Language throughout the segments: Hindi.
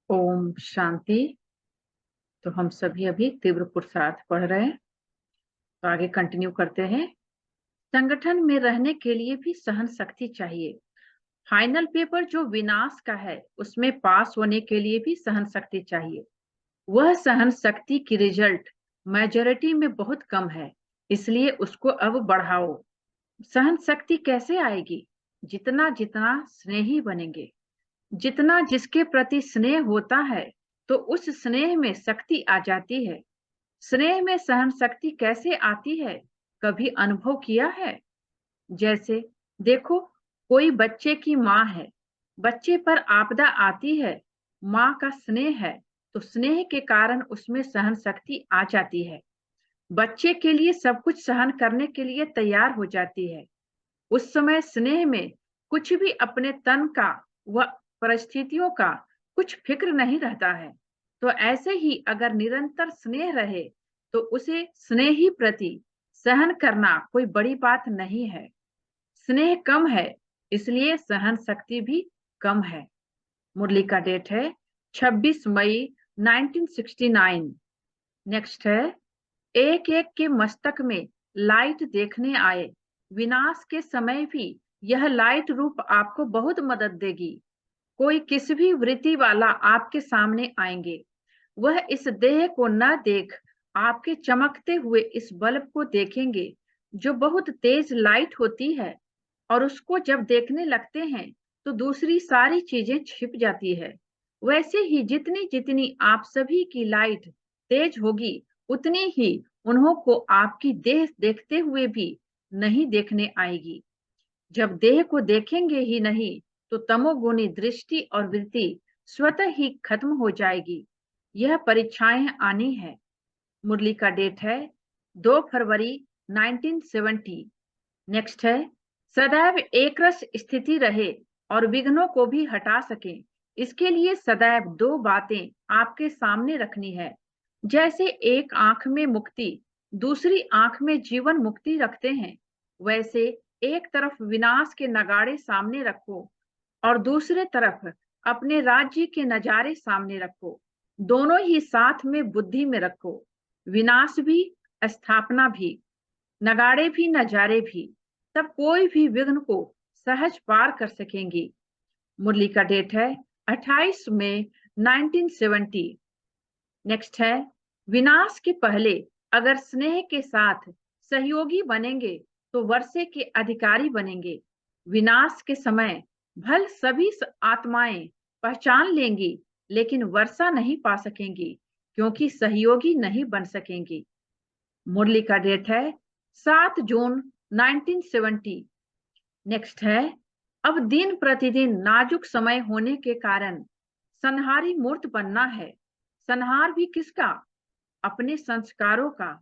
ओम शांति। तो हम सभी अभी तीव्र पुरुषार्थ पढ़ रहे हैं, तो आगे कंटिन्यू करते हैं। संगठन में रहने के लिए भी सहन शक्ति चाहिए। फाइनल पेपर जो विनाश का है, उसमें पास होने के लिए भी सहन शक्ति चाहिए। वह सहन शक्ति की रिजल्ट मेजॉरिटी में बहुत कम है, इसलिए उसको अब बढ़ाओ। सहन शक्ति कैसे आएगी? जितना जितना स्नेही बनेंगे, जितना जिसके प्रति स्नेह होता है, तो उस स्नेह में शक्ति आ जाती है। स्नेह में सहन शक्ति कैसे आती है, कभी अनुभव किया है? जैसे देखो, कोई बच्चे की माँ है, बच्चे पर आपदा आती है, माँ का स्नेह है, तो स्नेह के कारण उसमें सहन शक्ति आ जाती है। बच्चे के लिए सब कुछ सहन करने के लिए तैयार हो जाती है। उस समय स्नेह में कुछ भी अपने तन का व परिस्थितियों का कुछ फिक्र नहीं रहता है। तो ऐसे ही अगर निरंतर स्नेह रहे, तो उसे स्नेही प्रति सहन करना कोई बड़ी बात नहीं है। स्नेह कम है, इसलिए सहन शक्ति भी कम है। मुरली का डेट है 26 मई 1969। नेक्स्ट है, एक एक के मस्तक में लाइट देखने आए। विनाश के समय भी यह लाइट रूप आपको बहुत मदद देगी। कोई किसी भी वृत्ति वाला आपके सामने आएंगे, वह इस देह को न देख आपके चमकते हुए इस बल्ब को देखेंगे, जो बहुत तेज लाइट होती है, और उसको जब देखने लगते हैं तो दूसरी सारी चीजें छिप जाती है। वैसे ही जितनी जितनी आप सभी की लाइट तेज होगी, उतनी ही उन्हों को आपकी देह देखते हुए भी नहीं देखने आएगी। जब देह को देखेंगे ही नहीं, तो तमोगुणी दृष्टि और वृत्ति स्वतः ही खत्म हो जाएगी। यह परीक्षाएं आनी है। मुरली का डेट है 2 फरवरी 1970। नेक्स्ट है, सदैव एक रस स्थिति रहे और विघ्नों को भी हटा सके, इसके लिए सदैव दो बातें आपके सामने रखनी है। जैसे एक आंख में मुक्ति, दूसरी आंख में जीवन मुक्ति रखते हैं, वैसे एक तरफ विनाश के नगाड़े सामने रखो और दूसरे तरफ अपने राज्य के नजारे सामने रखो। दोनों ही साथ में बुद्धि में रखो। विनाश भी, स्थापना भी, नगाड़े भी, नजारे भी, तब कोई भी विघ्न को सहज पार कर सकेंगी। मुरली का डेट है 28 मई 1970। नेक्स्ट है, विनाश के पहले अगर स्नेह के साथ सहयोगी बनेंगे, तो वर्षे के अधिकारी बनेंगे। विनाश के समय भल सभी आत्माएं पहचान लेंगी, लेकिन वर्षा नहीं पा सकेंगी, क्योंकि सहयोगी नहीं बन सकेंगी। मुरली का डेट है 7 जून 1970। नेक्स्ट है, अब दिन प्रतिदिन नाजुक समय होने के कारण संहारी मूर्त बनना है। संहार भी किसका? अपने संस्कारों का,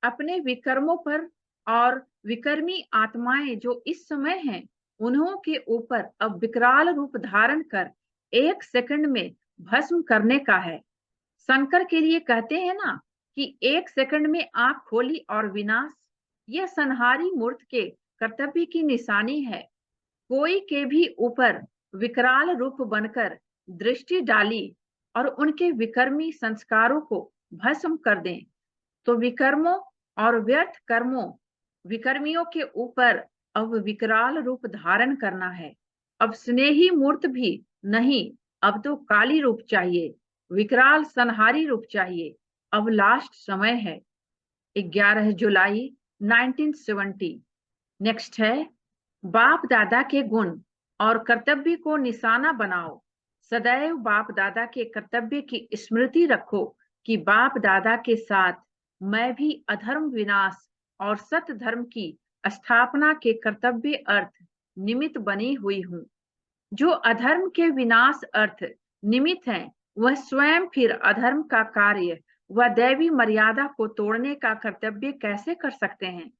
अपने विकर्मों पर। और विकर्मी आत्माएं जो इस समय हैं, उन्हों के ऊपर अब विकराल रूप धारण कर 1 सेकंड में भस्म करने का है। शंकर के लिए कहते हैं ना कि 1 सेकंड में आंख खोली और विनाश। यह संहारी मूर्त के कर्तव्य की निशानी है। कोई के भी ऊपर विकराल रूप बनकर दृष्टि डाली और उनके विकर्मी संस्कारों को भस्म कर दें, तो विकर्मों और व्यर्थ कर्मों, विकर्मियों के ऊपर अब विकराल रूप धारण करना है। अब स्नेही मूर्त भी नहीं, अब तो काली रूप चाहिए, विकराल संहारी रूप चाहिए। अब लास्ट समय है, 11 जुलाई 1970। नेक्स्ट है, बाप दादा के गुण और कर्तव्य को निशाना बनाओ। सदैव बाप दादा के कर्तव्य की स्मृति रखो कि बाप दादा के साथ मैं भी अधर्म विनाश और सत धर्म की स्थापना के कर्तव्य अर्थ निमित्त बनी हुई हूँ। जो अधर्म के विनाश अर्थ निमित्त हैं, वह स्वयं फिर अधर्म का कार्य व दैवी मर्यादा को तोड़ने का कर्तव्य कैसे कर सकते हैं?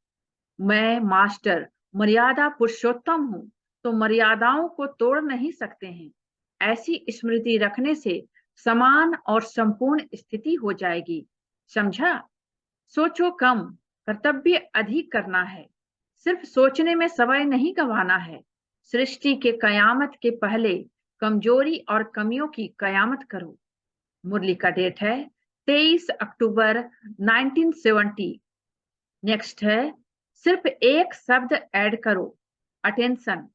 मैं मास्टर मर्यादा पुरुषोत्तम हूँ, तो मर्यादाओं को तोड़ नहीं सकते हैं। ऐसी स्मृति रखने से समान और संपूर्ण स्थिति हो जाएगी। समझा? सोचो कम, कर्तव्य अधिक करना है। सिर्फ सोचने में समय नहीं गंवाना है। सृष्टि के कयामत के पहले कमजोरी और कमियों की कयामत करो। मुरली का डेट है 23 अक्टूबर 1970। नेक्स्ट है, सिर्फ एक शब्द ऐड करो, अटेंशन,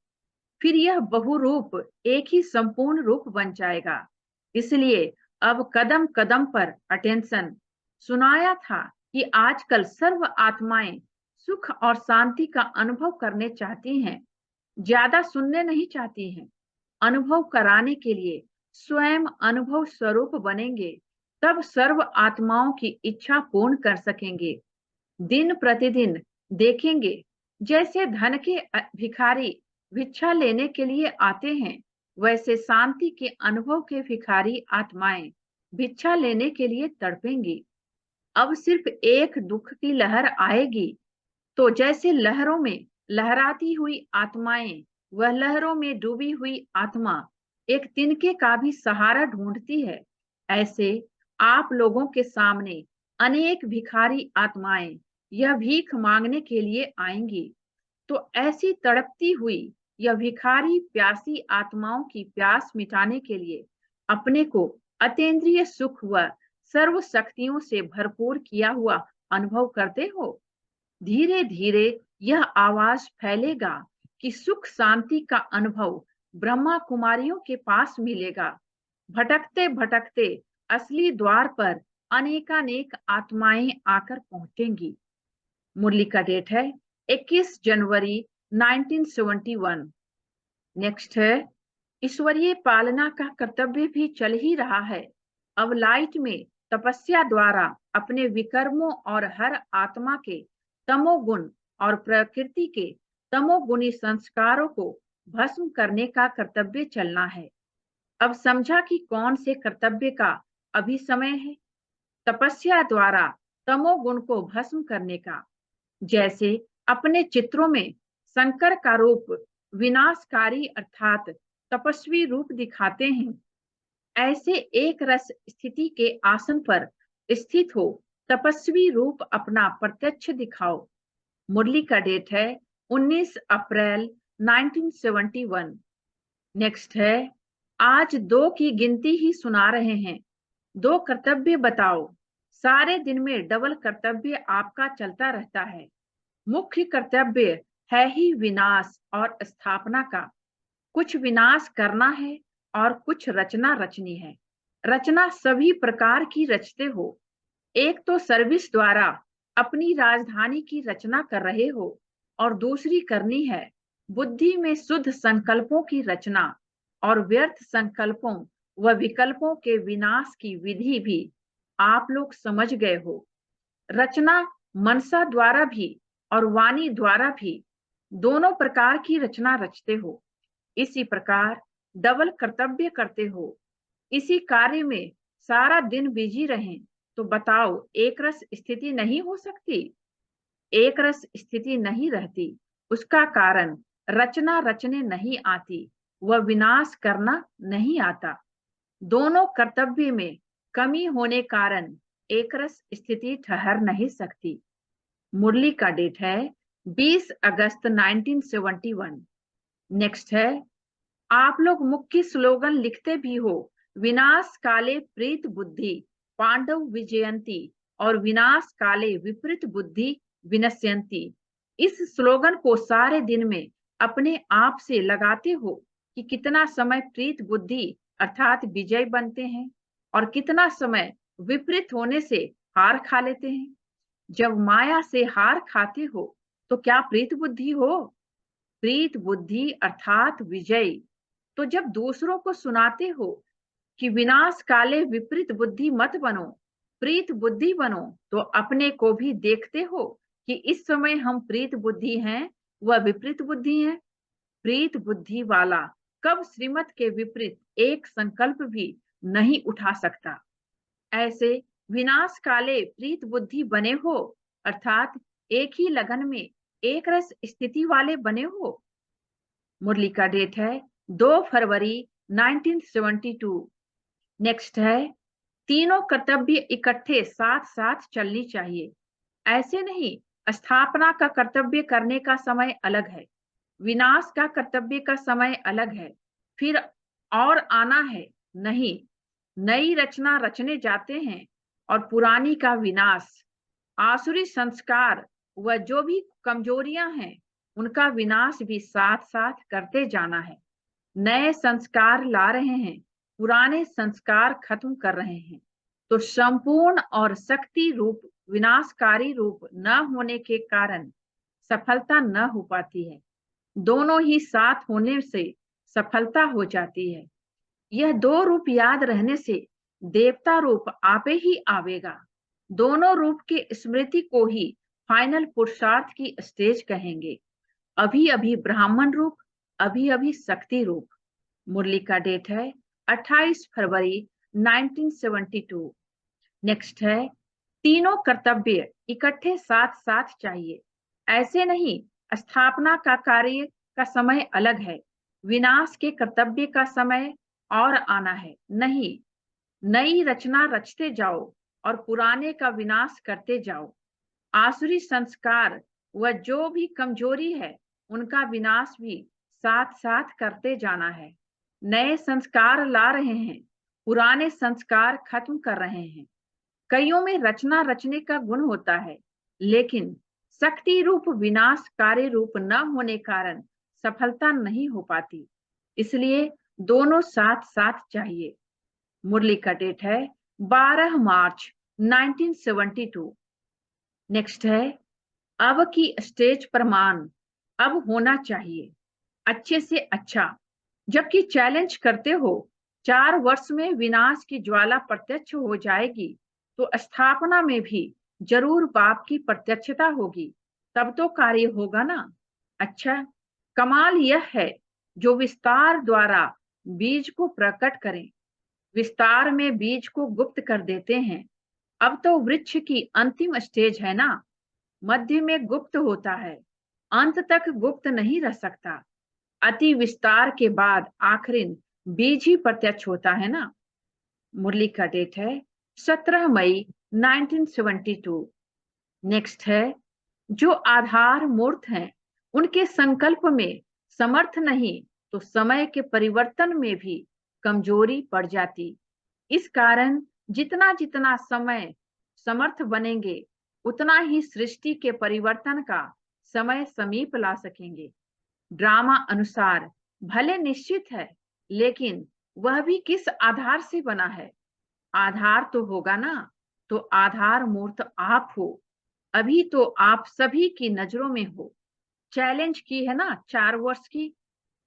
फिर यह बहुरूप एक ही संपूर्ण रूप बन जाएगा। इसलिए अब कदम कदम पर अटेंशन। सुनाया था कि आजकल सर्व आत्माएं सुख और शांति का अनुभव करने चाहती हैं, ज्यादा सुनने नहीं चाहती हैं। अनुभव कराने के लिए स्वयं अनुभव स्वरूप बनेंगे, तब सर्व आत्माओं की इच्छा पूर्ण कर सकेंगे। दिन प्रतिदिन देखेंगे, जैसे धन के भिखारी भिक्षा लेने के लिए आते हैं, वैसे शांति के अनुभव के भिखारी आत्माएं भिक्षा लेने के लिए तड़पेंगी। अब सिर्फ एक दुख की लहर आएगी, तो जैसे लहरों में लहराती हुई आत्माएं, वह लहरों में डूबी हुई आत्मा एक तिनके का भी सहारा ढूंढती है, ऐसे आप लोगों के सामने अनेक भिखारी आत्माएं यह भीख मांगने के लिए आएंगी। तो ऐसी तड़पती हुई यह भिखारी प्यासी आत्माओं की प्यास मिटाने के लिए अपने को अतीन्द्रिय सुख व सर्व शक्तियों से भरपूर किया हुआ अनुभव करते हो। धीरे धीरे यह आवाज फैलेगा कि सुख शांति का अनुभव ब्रह्मा कुमारियों के पास मिलेगा। भटकते भटकते असली द्वार पर अनेकानेक आत्माएं आकर पहुंचेंगी। मुरली का डेट है 21 जनवरी 1971। नेक्स्ट है, ईश्वरीय पालना का कर्तव्य भी चल ही रहा है। अब लाइट में तपस्या द्वारा अपने विकर्मों और हर आत्मा के तमोगुण और प्रकृति के तमोगुणी संस्कारों को भस्म करने का कर्तव्य चलना है। अब समझा कि कौन से कर्तव्य का अभी समय है। तपस्या द्वारा तमोगुण को भस्म करने का। जैसे अपने चित्रों में शंकर का रूप विनाशकारी अर्थात तपस्वी रूप दिखाते हैं, ऐसे एक रस स्थिति के आसन पर स्थित हो तपस्वी रूप अपना प्रत्यक्ष दिखाओ। मुरली का डेट है 19 अप्रैल 1971। नेक्स्ट है, आज दो की गिनती ही सुना रहे हैं। दो कर्तव्य बताओ। सारे दिन में डबल कर्तव्य आपका चलता रहता है। मुख्य कर्तव्य है ही विनाश और स्थापना का। कुछ विनाश करना है और कुछ रचना रचनी है। रचना सभी प्रकार की रचते हो। एक तो सर्विस द्वारा अपनी राजधानी की रचना कर रहे हो और दूसरी करनी है बुद्धि में शुद्ध संकल्पों की रचना और व्यर्थ संकल्पों व विकल्पों के विनाश की विधि भी आप लोग समझ गए हो। रचना मनसा द्वारा भी और वाणी द्वारा भी दोनों प्रकार की रचना रचते हो। इसी प्रकार डबल कर्तव्य करते हो। इसी कार्य में सारा दिन बिजी रहें तो बताओ एक रस स्थिति नहीं हो सकती। एक रस स्थिति नहीं रहती, उसका कारण रचना रचने नहीं आती व विनाश करना नहीं आता। दोनों कर्तव्य में कमी होने कारण एक रस स्थिति ठहर नहीं सकती। मुरली का डेट है 20 अगस्त 1971। नेक्स्ट है, आप लोग मुख्य स्लोगन लिखते भी हो, विनाश काले प्रीत बुद्धि पांडव विजयंती और विनाश काले विपरीत बुद्धि विनश्यंती। इस स्लोगन को सारे दिन में अपने आप से लगाते हो कि कितना समय प्रीत बुद्धि अर्थात विजय बनते हैं और कितना समय विपरीत होने से हार खा लेते हैं। जब माया से हार खाते हो तो क्या प्रीत बुद्धि हो? प्रीत बुद्धि अर्थात विजय। तो जब दूसरों को सुनाते हो कि विनाश काले विपरीत बुद्धि मत बनो, प्रीत बुद्धि बनो, तो अपने को भी देखते हो कि इस समय हम प्रीत बुद्धि हैं व विपरीत बुद्धि हैं। प्रीत बुद्धि वाला कब श्रीमत के विपरीत एक संकल्प भी नहीं उठा सकता। ऐसे विनाश काले प्रीत बुद्धि बने हो अर्थात एक ही लगन में एक रस स्थिति वाले बने हो। मुरली का डेट है 2 फरवरी 1972। नेक्स्ट है, तीनों कर्तव्य इकट्ठे साथ साथ चलनी चाहिए। ऐसे नहीं, स्थापना का कर्तव्य करने का समय अलग है, विनाश का कर्तव्य का समय अलग है, फिर और आना है, नहीं। नई रचना रचने जाते हैं और पुरानी का विनाश। आसुरी संस्कार व जो भी कमजोरियां हैं उनका विनाश भी साथ साथ करते जाना है। नए संस्कार ला रहे हैं, पुराने संस्कार खत्म कर रहे हैं। तो संपूर्ण और शक्ति रूप विनाशकारी रूप न होने के कारण सफलता न हो पाती है। दोनों ही साथ होने से सफलता हो जाती है। यह दो रूप याद रहने से देवता रूप आपे ही आवेगा। दोनों रूप की स्मृति को ही फाइनल पुरुषार्थ की स्टेज कहेंगे। अभी अभी ब्राह्मण रूप, अभी अभी शक्ति रूप। मुरली का डेट है 28 फरवरी 1972। नेक्स्ट है, तीनों कर्तव्य इकट्ठे साथ साथ चाहिए। ऐसे नहीं, स्थापना का कार्य का समय अलग है, विनाश के कर्तव्य का समय और आना है। नहीं, नई रचना रचते जाओ और पुराने का विनाश करते जाओ। आसुरी संस्कार व जो भी कमजोरी है उनका विनाश भी साथ साथ करते जाना है। नए संस्कार ला रहे हैं, पुराने संस्कार खत्म कर रहे हैं। कईयों में रचना रचने का गुण होता है, लेकिन शक्ति रूप विनाशकारी रूप न होने कारण सफलता नहीं हो पाती। इसलिए दोनों साथ साथ चाहिए। मुरली का डेट है 12 मार्च 1972। नेक्स्ट है, अब की स्टेज प्रमाण अब होना चाहिए अच्छे से अच्छा। जबकि चैलेंज करते हो 4 वर्ष में विनाश की ज्वाला प्रत्यक्ष हो जाएगी, तो स्थापना में भी जरूर बाप की प्रत्यक्षता होगी, तब तो कार्य होगा ना। अच्छा, कमाल यह है जो विस्तार द्वारा बीज को प्रकट करें, विस्तार में बीज को गुप्त कर देते हैं। अब तो वृक्ष की अंतिम स्टेज है ना, मध्य में गुप्त होता है, अंत तक गुप्त नहीं रह सकता। अति विस्तार के बाद आखिर बीज ही प्रत्यक्ष होता है ना। मुरली का डेट है 17 मई 1972। नेक्स्ट है, जो आधार मूर्त हैं उनके संकल्प में समर्थ नहीं तो समय के परिवर्तन में भी कमजोरी पड़ जाती। इस कारण जितना जितना समय समर्थ बनेंगे उतना ही सृष्टि के परिवर्तन का समय समीप ला सकेंगे। ड्रामा अनुसार भले निश्चित है, लेकिन वह भी किस आधार से बना है। आधार तो होगा ना, तो आधार मूर्त आप हो। अभी तो आप सभी की नजरों में हो। चैलेंज की है ना 4 वर्ष की।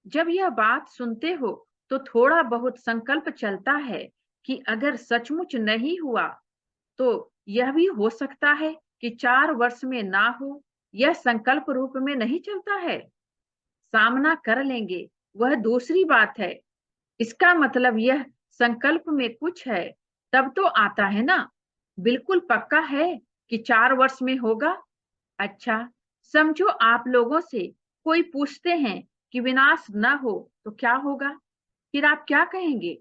जब यह बात सुनते हो तो थोड़ा बहुत संकल्प चलता है कि अगर सचमुच नहीं हुआ तो यह भी हो सकता है कि 4 वर्ष में ना हो। यह संकल्प रूप में नहीं चलता है, सामना कर लेंगे वह दूसरी बात है। इसका मतलब यह संकल्प में कुछ है तब तो आता है ना। बिल्कुल पक्का है कि 4 वर्ष में होगा। अच्छा, समझो आप लोगों से कोई पूछते हैं कि विनाश न हो तो क्या होगा, फिर आप क्या कहेंगे?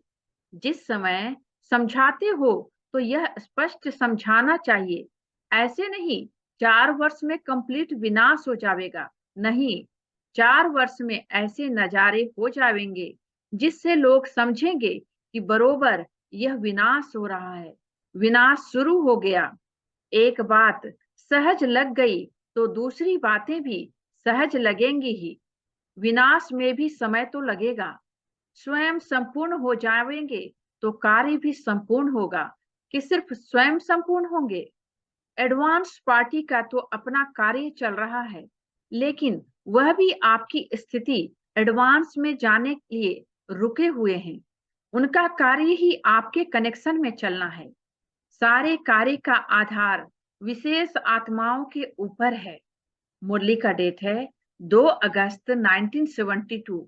जिस समय समझाते हो तो यह स्पष्ट समझाना चाहिए। ऐसे नहीं 4 वर्ष में कंप्लीट विनाश हो जाएगा, नहीं, 4 वर्ष में ऐसे नजारे हो जाएंगे जिससे लोग समझेंगे कि बरोबर यह विनाश हो रहा है, विनाश शुरू हो गया। एक बात सहज लग गई तो दूसरी बातें भी सहज लगेंगी ही। विनाश में भी समय तो लगेगा। स्वयं संपूर्ण हो जाएंगे तो कार्य भी संपूर्ण होगा, कि सिर्फ स्वयं संपूर्ण होंगे। एडवांस पार्टी का तो अपना कार्य चल रहा है, लेकिन वह भी आपकी स्थिति एडवांस में जाने के लिए रुके हुए हैं। उनका कार्य ही आपके कनेक्शन में चलना है। सारे कार्य का आधार विशेष आत्माओं के ऊपर है। मुरली का डेट है 2 अगस्त 1972।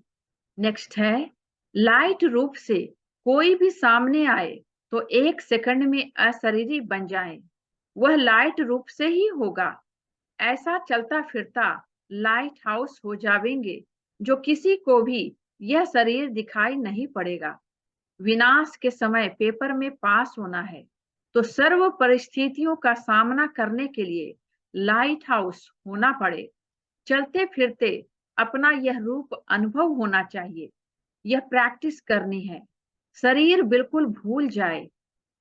नेक्स्ट है, लाइट रूप से कोई भी सामने आए तो 1 सेकंड में अशरीरी बन जाए, वह लाइट रूप से ही होगा। ऐसा चलता फिरता लाइट हाउस हो जाएंगे जो किसी को भी यह शरीर दिखाई नहीं पड़ेगा। विनाश के समय पेपर में पास होना है तो सर्व परिस्थितियों का सामना करने के लिए लाइट हाउस होना पड़े। चलते फिरते अपना यह रूप अनुभव होना चाहिए। यह प्रैक्टिस करनी है। शरीर बिल्कुल भूल जाए।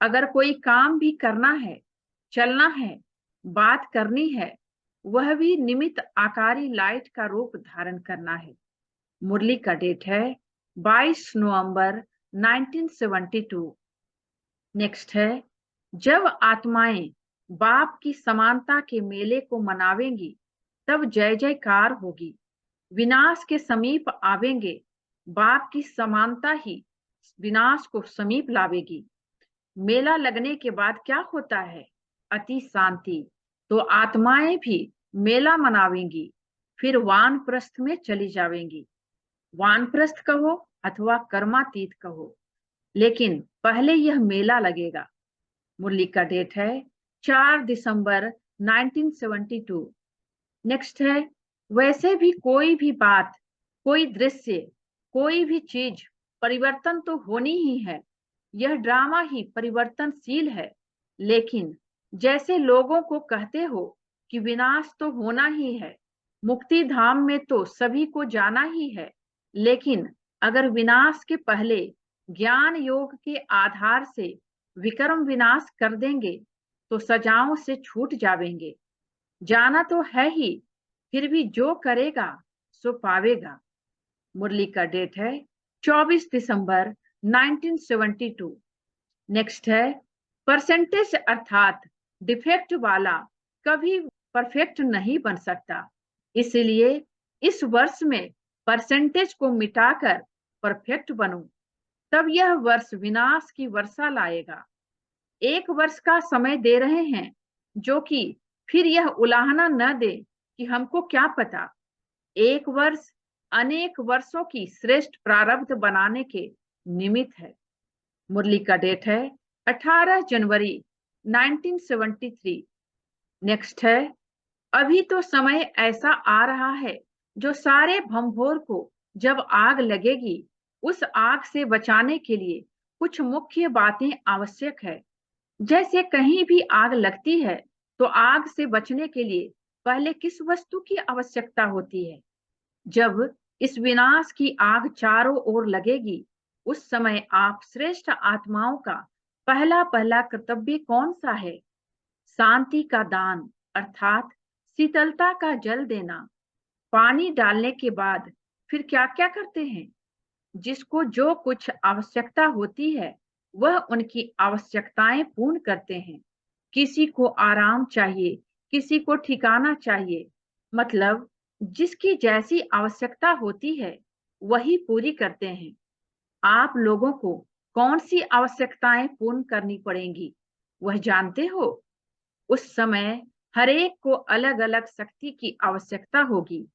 अगर कोई काम भी करना है, चलना है, बात करनी है, वह भी निमित्त आकारी लाइट का रूप धारण करना है। मुरली का डेट है 22 नवंबर 1972। नेक्स्ट है, जब आत्माएं बाप की समानता के मेले को मनावेंगी, तब जय जयकार होगी। विनाश के समीप आवेंगे, बाप की समानता ही विनाश को समीप लावेगी। मेला लगने के बाद क्या होता है? अति शांति। तो आत्माएं भी मेला मनावेंगी, फिर वानप्रस्थ में चली जावेंगी। वानप्रस्थ कहो अथवा कर्मातीत कहो, लेकिन पहले यह मेला लगेगा। मुरली का डेट है 4 दिसंबर 1972। नेक्स्ट है, वैसे भी कोई भी बात, कोई दृश्य, कोई भी चीज परिवर्तन तो होनी ही है। यह ड्रामा ही परिवर्तनशील है। लेकिन जैसे लोगों को कहते हो कि विनाश तो होना ही है, मुक्ति धाम में तो सभी को जाना ही है, लेकिन अगर विनाश के पहले ज्ञान योग के आधार से विकर्म विनाश कर देंगे तो सजाओं से छूट जावेंगे। जाना तो है ही, फिर भी जो करेगा सो पावेगा। मुरली का डेट है 24 दिसंबर 1972। नेक्स्ट है, परसेंटेज अर्थात डिफेक्ट वाला कभी परफेक्ट नहीं बन सकता। इसलिए इस वर्ष में परसेंटेज को मिटाकर परफेक्ट बनो, तब यह वर्ष विनाश की वर्षा लाएगा। 1 वर्ष का समय दे रहे हैं, जो कि फिर यह उलाहना न दे कि हमको क्या पता। 1 वर्ष अनेक वर्षों की श्रेष्ठ प्रारब्ध बनाने के निमित्त है। मुरली का डेट है 18 जनवरी 1973। नेक्स्ट है, अभी तो समय ऐसा आ रहा है जो सारे भंभोर को जब आग लगेगी, उस आग से बचाने के लिए कुछ मुख्य बातें आवश्यक है। जैसे कहीं भी आग लगती है तो आग से बचने के लिए पहले किस वस्तु की आवश्यकता होती है? जब इस विनाश की आग चारों ओर लगेगी, उस समय आप श्रेष्ठ आत्माओं का पहला पहला कर्तव्य कौन सा है? शांति का दान अर्थात शीतलता का जल देना। पानी डालने के बाद फिर क्या क्या करते हैं? जिसको जो कुछ आवश्यकता होती है, वह उनकी आवश्यकताएं पूर्ण करते हैं। किसी को आराम चाहिए, किसी को ठिकाना चाहिए, मतलब जिसकी जैसी आवश्यकता होती है वही पूरी करते हैं। आप लोगों को कौन सी आवश्यकताएं पूर्ण करनी पड़ेंगी, वह जानते हो? उस समय हरेक को अलग अलग शक्ति की आवश्यकता होगी।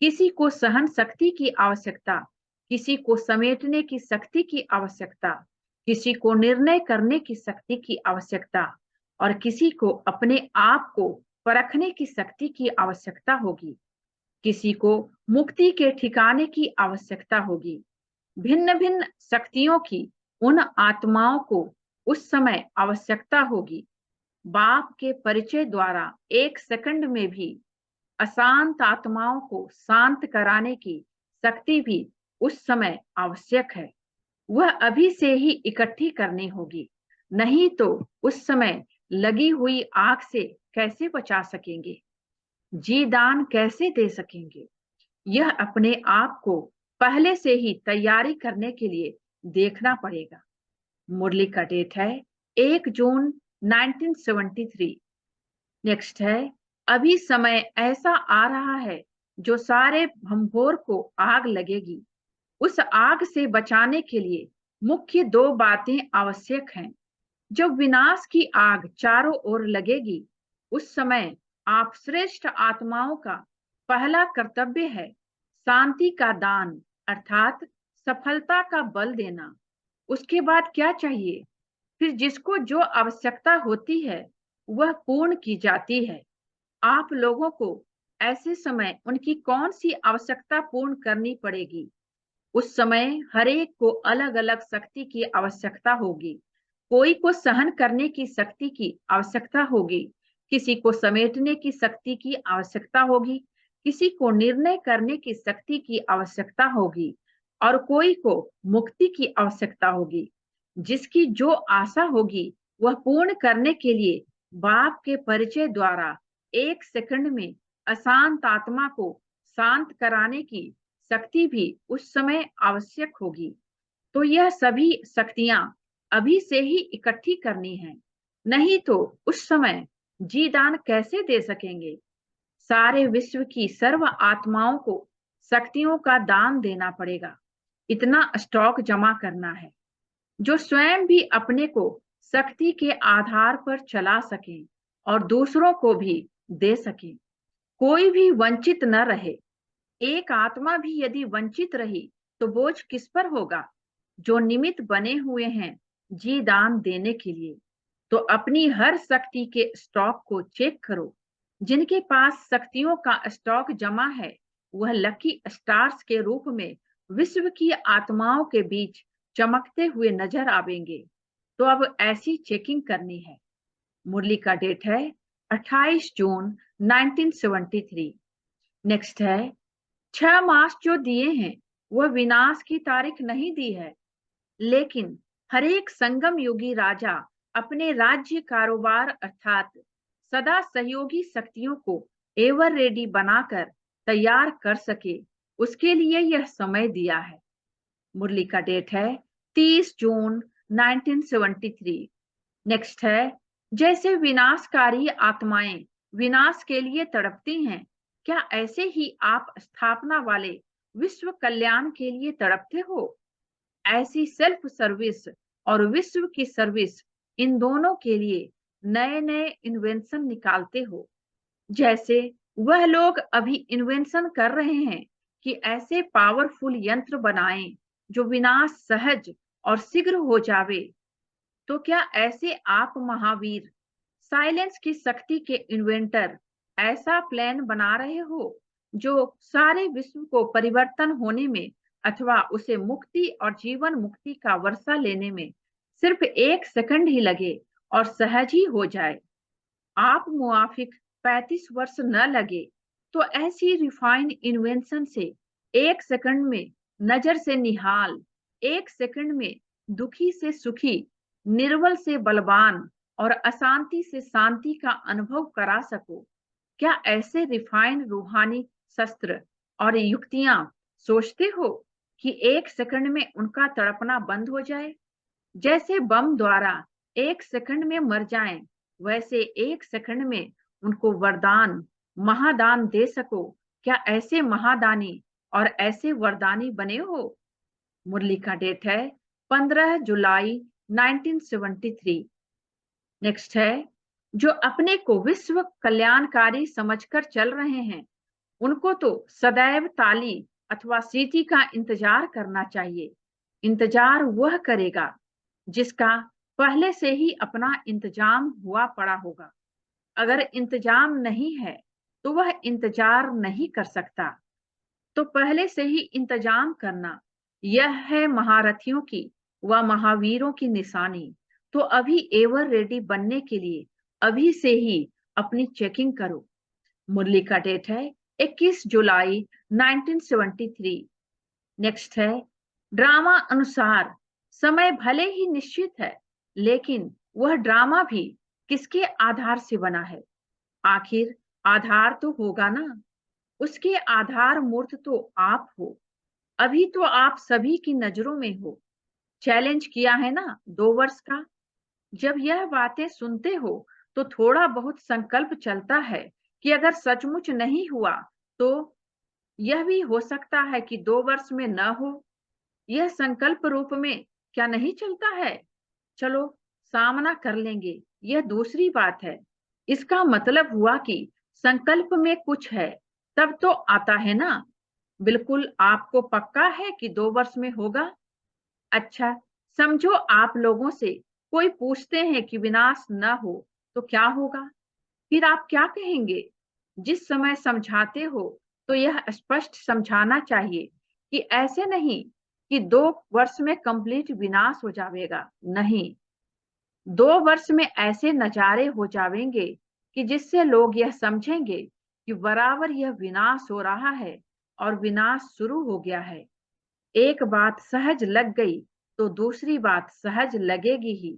किसी को सहन शक्ति की आवश्यकता, किसी को समेटने की शक्ति की आवश्यकता, किसी को निर्णय करने की शक्ति की आवश्यकता, और किसी को अपने आप को परखने की शक्ति की आवश्यकता होगी। किसी को मुक्ति के ठिकाने की आवश्यकता होगी। भिन्न भिन्न शक्तियों की उन आत्माओं को उस समय आवश्यकता होगी। बाप के परिचय द्वारा 1 सेकंड में भी अशांत आत्माओं को शांत कराने की शक्ति भी उस समय आवश्यक है। वह अभी से ही इकट्ठी करनी होगी, नहीं तो उस समय लगी हुई आग से कैसे बचा सकेंगे? जी दान कैसे दे सकेंगे? यह अपने आप को पहले से ही तैयारी करने के लिए देखना पड़ेगा। मुरली का डेट है 1 जून 1973। नेक्स्ट है, अभी समय ऐसा आ रहा है जो सारे भंभोर को आग लगेगी। उस आग से बचाने के लिए मुख्य 2 बातें आवश्यक हैं। जब विनाश की आग चारों ओर लगेगी, उस समय आप श्रेष्ठ आत्माओं का पहला कर्तव्य है शांति का दान अर्थात सफलता का बल देना। उसके बाद क्या चाहिए? फिर जिसको जो आवश्यकता होती है वह पूर्ण की जाती है। आप लोगों को ऐसे समय उनकी कौन सी आवश्यकता पूर्ण करनी पड़ेगी? उस समय हर एक को अलग अलग शक्ति की आवश्यकता होगी। कोई को सहन करने की शक्ति की आवश्यकता होगी, किसी को समेटने की शक्ति की आवश्यकता होगी, किसी को निर्णय करने की शक्ति की आवश्यकता होगी, और कोई को मुक्ति की आवश्यकता होगी। जिसकी जो आशा होगी वह पूर्ण करने के लिए बाप के परिचय द्वारा 1 सेकंड में अशांत आत्मा को शांत कराने की शक्ति भी उस समय आवश्यक होगी। तो यह सभी शक्तियां अभी से ही इकट्ठी करनी है, नहीं तो उस समय जी दान कैसे दे सकेंगे। सारे विश्व की सर्व आत्माओं को शक्तियों का दान देना पड़ेगा। इतना स्टॉक जमा करना है जो स्वयं भी अपने को शक्ति के आधार पर चला सके और दूसरों को भी दे सके। कोई भी वंचित न रहे। एक आत्मा भी यदि वंचित रही तो बोझ किस पर होगा, जो निमित्त बने हुए हैं जी दान देने के लिए। तो अपनी हर शक्ति के स्टॉक को चेक करो। जिनके पास शक्तियों का स्टॉक जमा है वह लकी स्टार्स के रूप में विश्व की आत्माओं के बीच चमकते हुए नजर आवेंगे। तो अब ऐसी चेकिंग करनी है। मुरली का डेट है 28 जून 1973। नेक्स्ट है 6 मास जो दिए हैं वह विनाश की तारीख नहीं दी है, लेकिन हर एक संगम योगी राजा अपने राज्य कारोबार अर्थात सदा सहयोगी शक्तियों को एवर रेडी बनाकर तैयार कर सके, उसके लिए यह समय दिया है। मुरली का डेट है 30 जून 1973। नेक्स्ट है जैसे विनाशकारी आत्माएं विनाश के लिए तड़पती हैं, क्या ऐसे ही आप स्थापना वाले विश्व कल्याण के लिए तड़पते हो। ऐसी सेल्फ सर्विस और विश्व की सर्विस, इन दोनों के लिए नए नए इन्वेंशन निकालते हो। जैसे वह लोग अभी इन्वेंशन कर रहे हैं कि ऐसे पावरफुल यंत्र बनाएं जो विनाश सहज और शीघ्र हो जावे। तो क्या ऐसे आप महावीर साइलेंस की शक्ति के इन्वेंटर ऐसा प्लान बना रहे हो जो सारे विश्व को परिवर्तन होने में अथवा उसे मुक्ति और जीवन मुक्ति का वर्षा लेने में सिर्फ 1 सेकंड ही लगे और सहज ही हो जाए। आप मुआफिक 35 वर्ष न लगे तो ऐसी रिफाइंड इन्वेंशन से 1 सेकंड में नजर से निहाल, 1 सेकंड में दुखी से सुखी, निर्बल से बलवान और अशांति से शांति का अनुभव करा सको। क्या ऐसे रिफाइंड रूहानी शस्त्र और युक्तियां सोचते हो कि 1 सेकंड में उनका तड़पना बंद हो जाए। जैसे बम द्वारा 1 सेकंड में मर जाएं, वैसे 1 सेकंड में उनको वरदान महादान दे सको। क्या ऐसे महादानी और ऐसे वरदानी बने हो। मुरली का डेट है 15 जुलाई 1973। नेक्स्ट है जो अपने को विश्व कल्याणकारी समझकर चल रहे हैं उनको तो सदैव ताली अथवा सीटी का इंतजार करना चाहिए। इंतजार वह करेगा जिसका पहले से ही अपना इंतजाम हुआ पड़ा होगा। अगर इंतजाम नहीं है तो वह इंतजार नहीं कर सकता। तो पहले से ही इंतजाम करना यह है महारथियों की व महावीरों की निशानी। तो अभी एवर रेडी बनने के लिए अभी से ही अपनी चेकिंग करो। मुरली का डेट है 21 जुलाई 1973। नेक्स्ट है ड्रामा अनुसार समय भले ही निश्चित है, लेकिन वह ड्रामा भी किसके आधार से बना है। आखिर आधार तो होगा ना, उसके आधार मूर्त तो आप हो। अभी तो आप सभी की नजरों में हो। चैलेंज किया है ना 2 वर्ष का। जब यह बातें सुनते हो तो थोड़ा बहुत संकल्प चलता है कि अगर सचमुच नहीं हुआ तो यह भी हो सकता है कि 2 वर्ष में न हो। यह संकल्प रूप में क्या नहीं चलता है। चलो सामना कर लेंगे, यह दूसरी बात है। इसका मतलब हुआ कि संकल्प में कुछ है तब तो आता है ना। बिल्कुल आपको पक्का है कि 2 वर्ष में होगा। अच्छा, समझो आप लोगों से कोई पूछते हैं कि विनाश न हो तो क्या होगा, फिर आप क्या कहेंगे। जिस समय समझाते हो तो यह स्पष्ट समझाना चाहिए कि ऐसे नहीं कि 2 वर्ष में कंप्लीट विनाश हो जाएगा। नहीं, 2 वर्ष में ऐसे नजारे हो जाएंगे कि जिससे लोग यह समझेंगे कि बराबर यह विनाश हो रहा है और विनाश शुरू हो गया है। एक बात सहज लग गई तो दूसरी बात सहज लगेगी ही।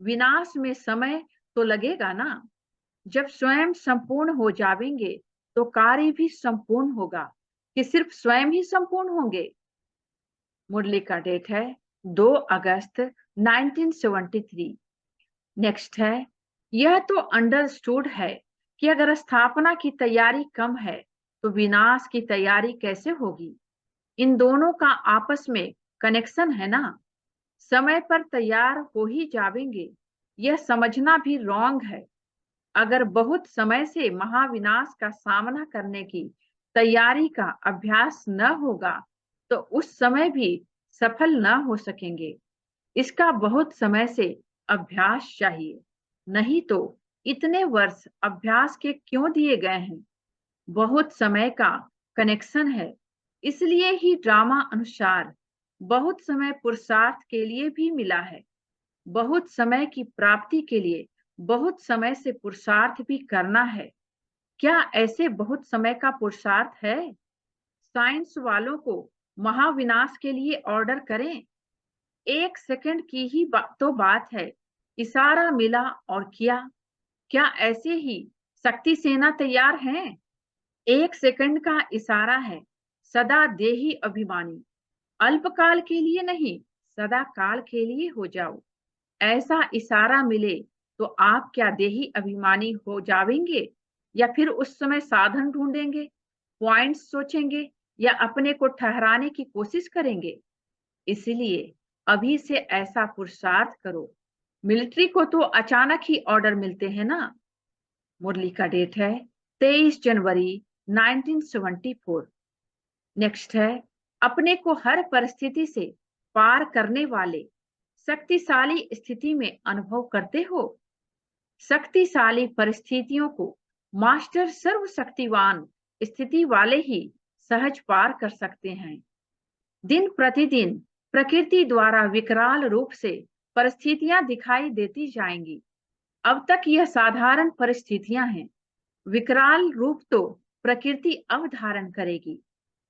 विनाश में समय तो लगेगा ना। जब स्वयं संपूर्ण हो जावेंगे तो कार्य भी संपूर्ण होगा, कि सिर्फ स्वयं ही संपूर्ण होंगे। मुरली का डेट है 2 अगस्त 1973। नेक्स्ट है, यह तो अंडरस्टूड है कि अगर स्थापना की तैयारी कम है तो विनाश की तैयारी कैसे होगी। इन दोनों का आपस में कनेक्शन है ना। समय पर तैयार हो ही जावेंगे, यह समझना भी रॉन्ग है। अगर बहुत समय से महाविनाश का सामना करने की तैयारी का अभ्यास न होगा तो उस समय भी सफल न हो सकेंगे। इसका बहुत समय से अभ्यास चाहिए, नहीं तो इतने वर्ष अभ्यास के क्यों दिए गए हैं। बहुत समय का कनेक्शन है, इसलिए ही ड्रामा अनुसार बहुत समय पुरुषार्थ के लिए भी मिला है। बहुत समय की प्राप्ति के लिए बहुत समय से पुरुषार्थ भी करना है। क्या ऐसे बहुत समय का पुरुषार्थ है। साइंस वालों को महाविनाश के लिए ऑर्डर करें। 1 सेकंड की ही तो बात है। इशारा मिला और किया। क्या ऐसे ही शक्ति सेना तैयार हैं। 1 सेकंड का इशारा है। सदा देही अभिमानी। अल्पकाल के लिए नहीं, सदा काल के लिए हो जाओ। ऐसा इशारा मिले तो आप क्या देही अभिमानी हो जावेंगे, या फिर उस समय साधन ढूंढेंगे, पॉइंट्स सोचेंगे, या अपने को ठहराने की कोशिश करेंगे। इसलिए अभी से ऐसा पुरुषार्थ करो। मिलिट्री को तो अचानक ही ऑर्डर मिलते हैं ना। मुरली का डेट है 23 जनवरी 1974। नेक्स्ट है, अपने को हर परिस्थिति से पार करने वाले शक्तिशाली स्थिति में अनुभव करते हो। शक्तिशाली परिस्थितियों को मास्टर सर्वशक्तिवान स्थिति वाले ही सहज पार कर सकते हैं। दिन प्रतिदिन प्रकृति द्वारा विकराल रूप से परिस्थितियां दिखाई देती जाएंगी। अब तक यह साधारण परिस्थितियां हैं। विकराल रूप तो प्रकृति अब धारण करेगी,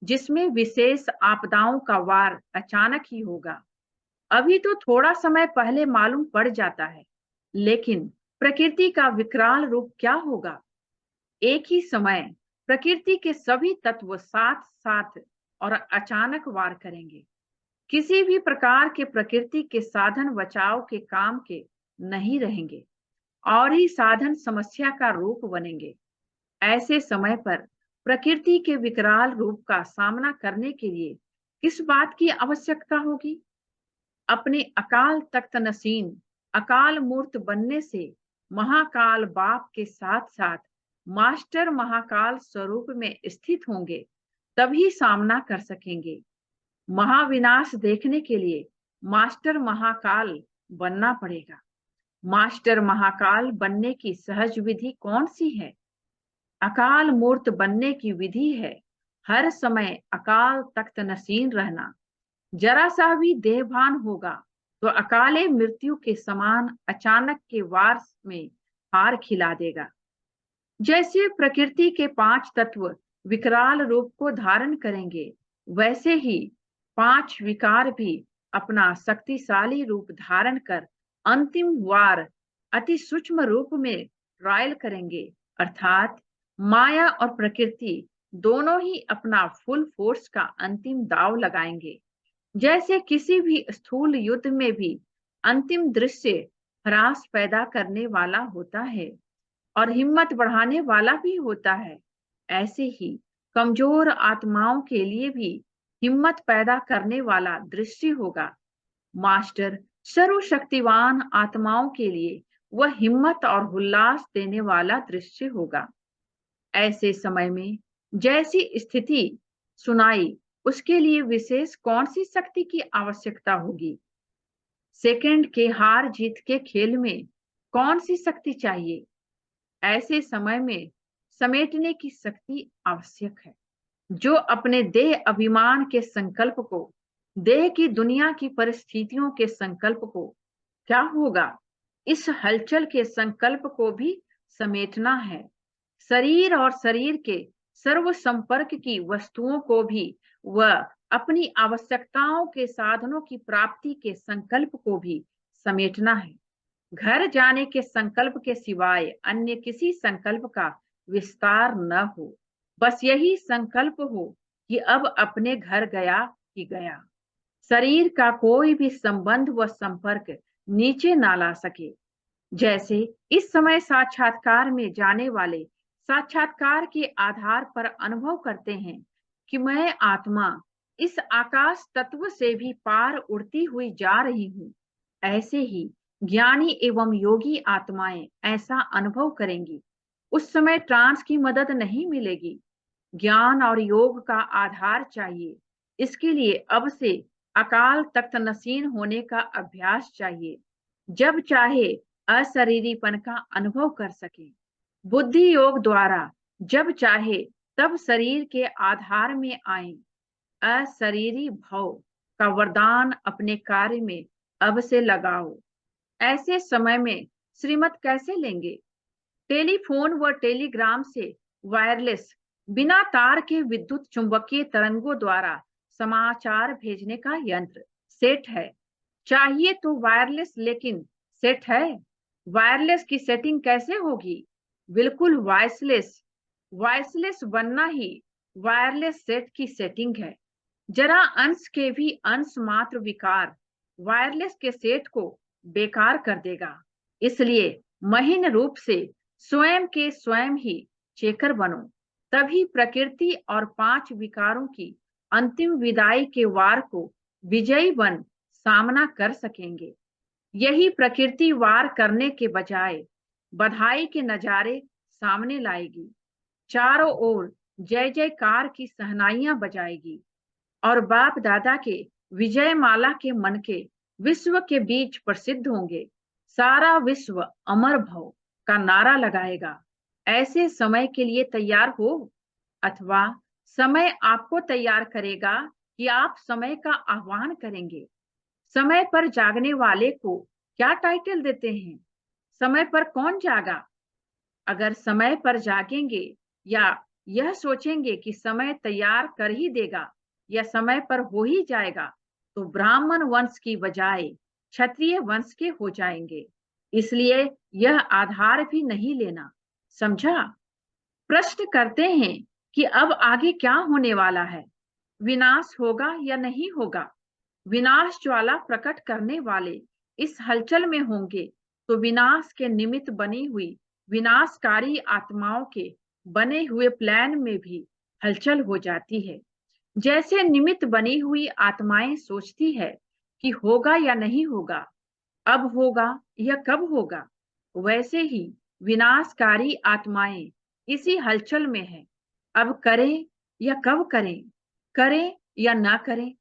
जिसमें विशेष आपदाओं का वार अचानक ही होगा। अभी तो थोड़ा समय पहले मालूम पड़ जाता है, लेकिन प्रकृति का विकराल रूप क्या होगा। एक ही समय प्रकृति के सभी तत्व साथ साथ और अचानक वार करेंगे। किसी भी प्रकार के प्रकृति के साधन बचाव के काम के नहीं रहेंगे, और ही साधन समस्या का रूप बनेंगे। ऐसे समय पर प्रकृति के विकराल रूप का सामना करने के लिए किस बात की आवश्यकता होगी। अपने अकाल तख्त नसीन अकाल मूर्त बनने से महाकाल बाप के साथ साथ मास्टर महाकाल स्वरूप में स्थित होंगे, तभी सामना कर सकेंगे। महाविनाश देखने के लिए मास्टर महाकाल बनना पड़ेगा। मास्टर महाकाल बनने की सहज विधि कौन सी है। अकाल मूर्त बनने की विधि है हर समय अकाल तख्त नसीन रहना। जरा सा भी देहभान होगा तो अकाले मृत्यु के समान अचानक के वार में हार खिला देगा। जैसे प्रकृति के 5 तत्व विकराल रूप को धारण करेंगे, वैसे ही 5 विकार भी अपना शक्तिशाली रूप धारण कर अंतिम वार अति सूक्ष्म रूप में ट्रायल करेंगे। अर्थात माया और प्रकृति दोनों ही अपना फुल फोर्स का अंतिम दांव लगाएंगे। जैसे किसी भी स्थूल युद्ध में भी अंतिम दृश्य ह्रास पैदा करने वाला होता है और हिम्मत बढ़ाने वाला भी होता है, ऐसे ही कमजोर आत्माओं के लिए भी हिम्मत पैदा करने वाला दृश्य होगा। मास्टर सर्वशक्तिवान आत्माओं के लिए वह हिम्मत और उल्लास देने वाला दृश्य होगा। ऐसे समय में जैसी स्थिति सुनाई, उसके लिए विशेष कौन सी शक्ति की आवश्यकता होगी। सेकंड के हार जीत के खेल में कौन सी शक्ति चाहिए। ऐसे समय में समेटने की शक्ति आवश्यक है, जो अपने देह अभिमान के संकल्प को, देह की दुनिया की परिस्थितियों के संकल्प को, क्या होगा इस हलचल के संकल्प को भी समेटना है। शरीर और शरीर के सर्व संपर्क की वस्तुओं को भी वह अपनी आवश्यकताओं के साधनों की प्राप्ति के संकल्प को भी समेटना है। घर जाने के संकल्प के सिवाय अन्य किसी संकल्प का विस्तार न हो। बस यही संकल्प हो कि अब अपने घर गया कि गया। शरीर का कोई भी संबंध व संपर्क नीचे ना ला सके। जैसे इस समय साक्षात्कार में जाने वाले साक्षात्कार के आधार पर अनुभव करते हैं कि मैं आत्मा इस आकाश तत्व से भी पार उड़ती हुई जा रही हूँ। ऐसे ही ज्ञानी एवं योगी आत्माएं ऐसा अनुभव करेंगी। उस समय ट्रांस की मदद नहीं मिलेगी। ज्ञान और योग का आधार चाहिए। इसके लिए अब से अकाल तख्त नसीन होने का अभ्यास चाहिए। जब चाहे अशरीरीपन का अनुभव कर सके। बुद्धि योग द्वारा जब चाहे तब शरीर के आधार में आए। अशरीरी भव का वरदान अपने कार्य में अब से लगाओ। ऐसे समय में श्रीमत कैसे लेंगे? टेलीफोन व टेलीग्राम से वायरलेस बिना तार के विद्युत चुंबकीय तरंगों द्वारा समाचार भेजने का यंत्र सेट है। चाहिए तो वायरलेस, लेकिन सेट है। वायरलेस की सेटिंग कैसे होगी? बिल्कुल वॉइसलेस। वॉइसलेस बनना ही वायरलेस सेट की सेटिंग है। जरा अंश के भी अंश मात्र विकार वायरलेस के सेट को बेकार कर देगा। इसलिए महीन रूप से स्वयं के स्वयं ही चेकर बनो। तभी प्रकृति और 5 विकारों की अंतिम विदाई के वार को विजयी बन सामना कर सकेंगे। यही प्रकृति वार करने के बजाय बधाई के नजारे सामने लाएगी। चारों ओर जय जयकार की सहनाइयां बजाएगी और बाप दादा के विजय माला के मनके विश्व के बीच प्रसिद्ध होंगे। सारा विश्व अमर भव का नारा लगाएगा। ऐसे समय के लिए तैयार हो, अथवा समय आपको तैयार करेगा कि आप समय का आह्वान करेंगे। समय पर जागने वाले को क्या टाइटल देते हैं? समय पर कौन जागा? अगर समय पर जागेंगे या यह सोचेंगे कि समय तैयार कर ही देगा या समय पर हो ही जाएगा, तो ब्राह्मण वंश की बजाय क्षत्रिय वंश के हो जाएंगे। इसलिए यह आधार भी नहीं लेना। समझा? प्रश्न करते हैं कि अब आगे क्या होने वाला है? विनाश होगा या नहीं होगा? विनाश ज्वाला प्रकट करने वाले इस हलचल में होंगे, तो विनाश के निमित्त बनी हुई विनाशकारी आत्माओं के बने हुए प्लान में भी हलचल हो जाती है। जैसे निमित्त बनी हुई आत्माएं सोचती है कि होगा या नहीं होगा, अब होगा या कब होगा, वैसे ही विनाशकारी आत्माएं इसी हलचल में है। अब करें या कब करें, करें या ना करें।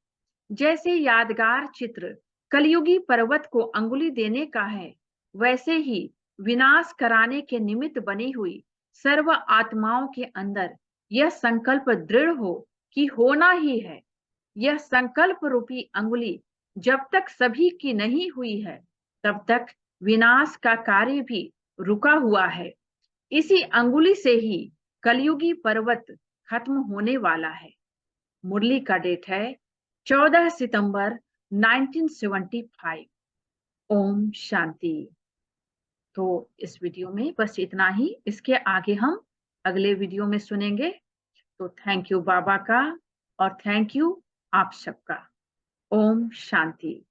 जैसे यादगार चित्र कलयुगी पर्वत को अंगुली देने का है, वैसे ही विनाश कराने के निमित्त बनी हुई सर्व आत्माओं के अंदर यह संकल्प दृढ़ हो कि होना ही है। यह संकल्प रूपी अंगुली जब तक सभी की नहीं हुई है, तब तक विनाश का कार्य भी रुका हुआ है। इसी अंगुली से ही कलयुगी पर्वत खत्म होने वाला है। मुरली का डेट है 14 सितंबर 1975। ओम शांति। तो इस वीडियो में बस इतना ही। इसके आगे हम अगले वीडियो में सुनेंगे। तो थैंक यू बाबा का और थैंक यू आप सबका। ओम शांति।